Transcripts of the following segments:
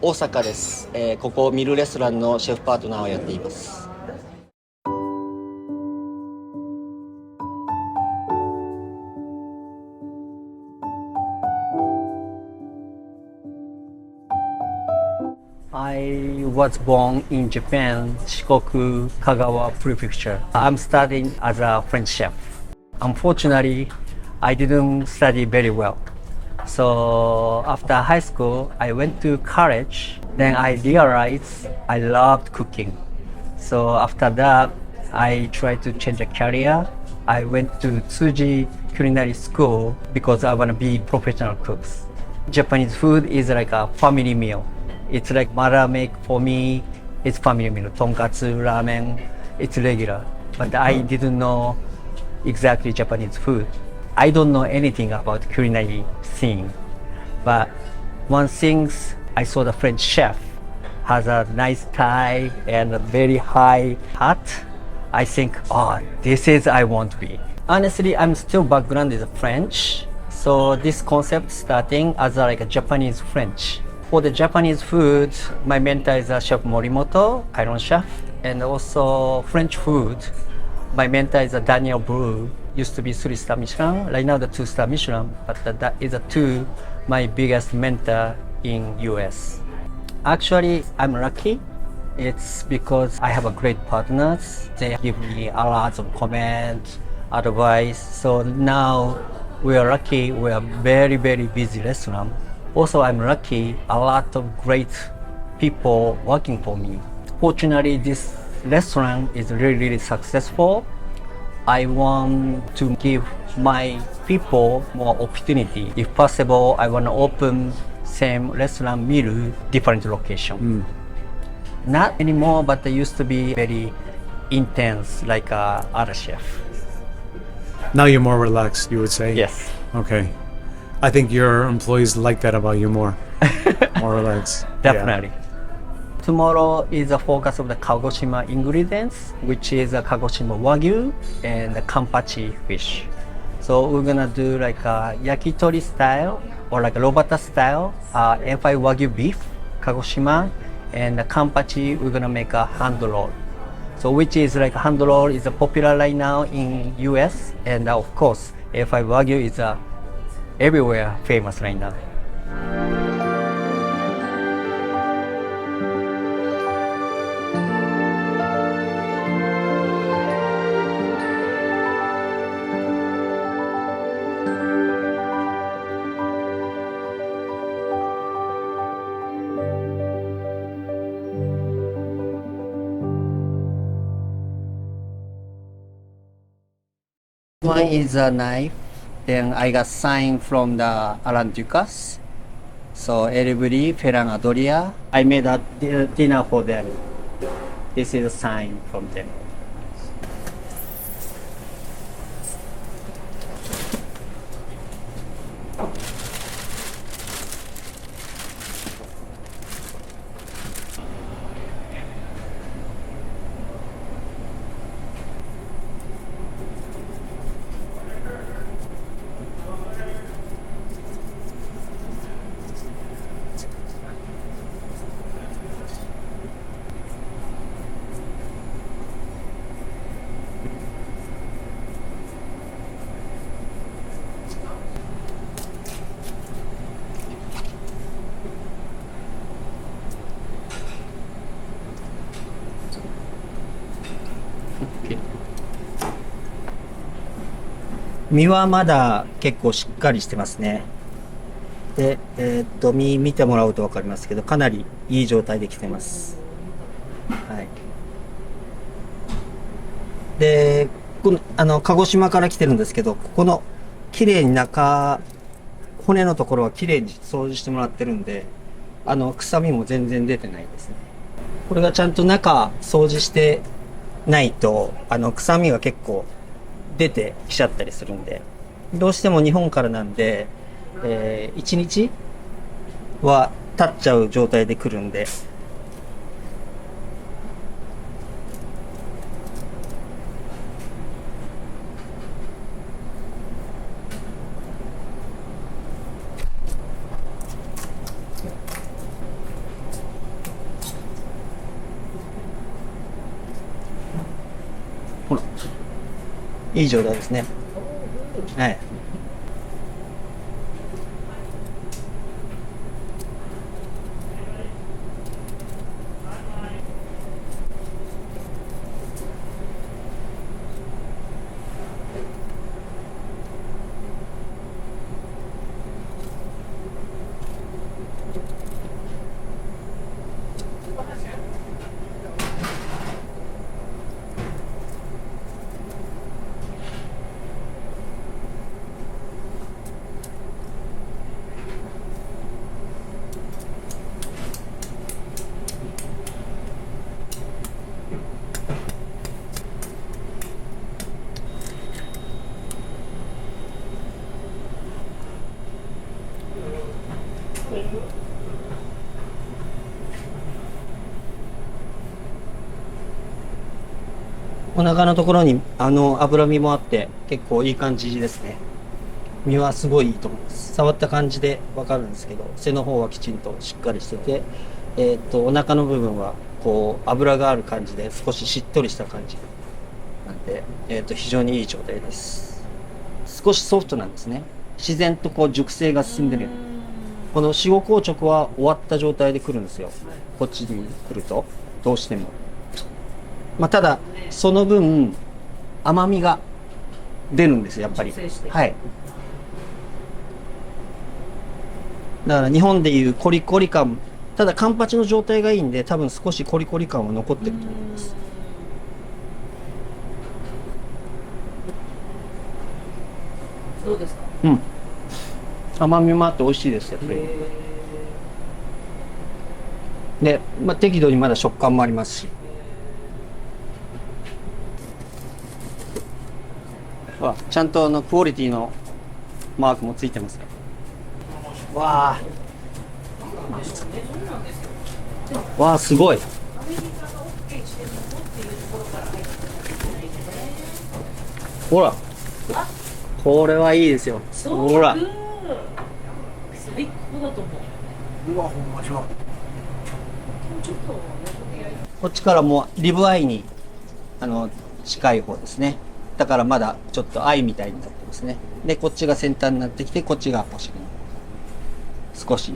大阪です。ここミルレストランのシェフパートナーをやっています。I was born in Japan, Shikoku, Kagawa Prefecture. I'm studying as a French chef. Unfortunately, I didn't study very well. So after high school, I went to college. Then I realized I loved cooking. So after that, I tried to change a career. I went to Tsuji Culinary School because I want to be professional cooks. Japanese food is like a family meal. It's like mother make for me. It's family meal. Tonkatsu, ramen. It's regular. But I didn't know exactly Japanese food. I don't know anything about culinary scene. But one thing I saw the French chef has a nice tie and a very high hat. I think, oh, this is I want to be. Honestly, I'm still background is French. So this concept starting as like a Japanese French. For the Japanese food, my mentor is Chef Morimoto, Kairon chef, and also French food. My mentor is Daniel Bru, used to be 3-star Michelin, right now the 2-star Michelin, but that is the two my biggest mentor in US. Actually, I'm lucky. It's because I have a great partners. They give me a lot of comments, advice. So now we are lucky. We are very, very busy restaurant. Also, I'm lucky, a lot of great people working for me. Fortunately, this restaurant is really, really successful. I want to give my people more opportunity. If possible, I want to open same restaurant MIRU, different location. Not anymore, but they used to be very intense, like other chef. Now you're more relaxed, you would say? Yes. Okay. I think your employees like that about you more. More relaxed. Definitely. Yeah. Tomorrow is the focus of the Kagoshima ingredients, which is a Kagoshima WAGYU and the KANPACHI fish. So we're gonna do like a yakitori style or like a robata style, FI WAGYU beef, Kagoshima, and the KANPACHI we're gonna make a hand roll. So which is like hand roll is popular right now in US, and of course FI WAGYU is everywhere famous right now. One is a knife. Then I got sign from the Alan Ducasse. So everybody, Ferran Adoria. I made a dinner for them. This is a sign from them. OK。身はまだ結構しっかりしてますね。で、身見てもらうと分かりますけど、かなりいい状態できてます。はい。で、鹿児島から来てるんですけど、ここの綺麗に骨のところは綺麗に掃除してもらってるんで、臭みも全然出てないですね。これがちゃんと中掃除してないと、臭みが結構出てきちゃったりするんで、どうしても日本からなんで、1日は経っちゃう状態で来るんで、いい状態ですね。はい。お腹のところに脂身もあって結構いい感じですね。身はすごいいいと思います。触った感じでわかるんですけど、背の方はきちんとしっかりしてて、お腹の部分はこう脂がある感じで少ししっとりした感じなんで、非常にいい状態です。少しソフトなんですね。自然とこう熟成が進んでる。この死後硬直は終わった状態で来るんですよ。こっちに来るとどうしても。まあ、ただその分甘みが出るんですよ、やっぱり。はい。だから日本でいうコリコリ感、ただカンパチの状態がいいんで、多分少しコリコリ感は残ってると思います。どうですか？うん。甘みもあって美味しいです、やっぱり。で、まあ、適度にまだ食感もありますし。ちゃんとクオリティのマークもついてますよ。わあ。わあ、すごい。ほら。これはいいですよ。ほら。最高だと思う。うわ、ほんまじわ。こっちからもうリブアイに近い方ですね。だからまだちょっとアイみたいになってますね。で、こっちが先端になってきて、こっちがお尻の少し。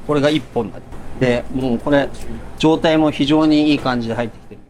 これが一本だ。で、もうこれ状態も非常にいい感じで入ってきてる。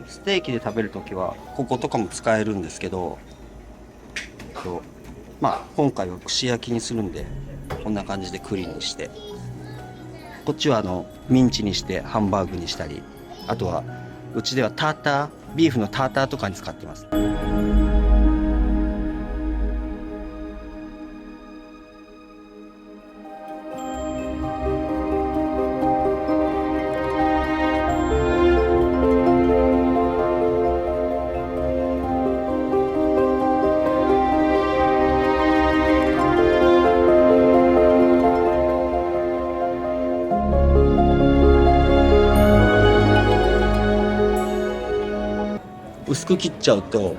ステーキで食べるときはこことかも使えるんですけど、まあ今回は串焼きにするんでこんな感じでクリにして、こっちはミンチにしてハンバーグにしたり、あとはうちではターター、ビーフのターターとかに使ってます。薄く切っちゃうと、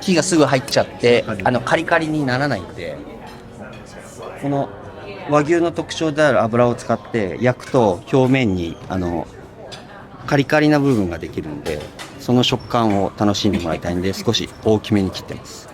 火がすぐ入っちゃって、カリカリにならないんで、この和牛の特徴である油を使って焼くと表面にカリカリな部分ができるんで、その食感を楽しんでもらいたいんで少し大きめに切ってます。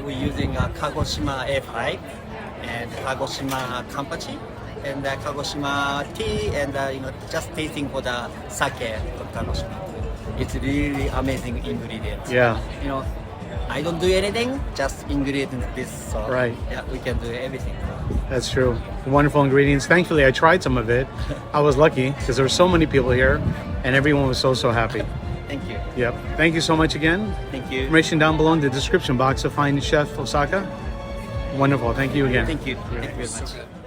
We're using Kagoshima A5 and Kagoshima Kanpachi and Kagoshima tea and just tasting for the sake of Kagoshima. It's really amazing ingredients. Yeah. I don't do anything, just ingredients this. So Right. Yeah, we can do everything. That's true. Wonderful ingredients. Thankfully, I tried some of it. I was lucky because there were so many people here and everyone was so happy. Thank you. Yep. Thank you so much again. Thank you. Information down below in the description box to find Chef Osaka. Wonderful. Thank you again. Thank you. Thank you very much.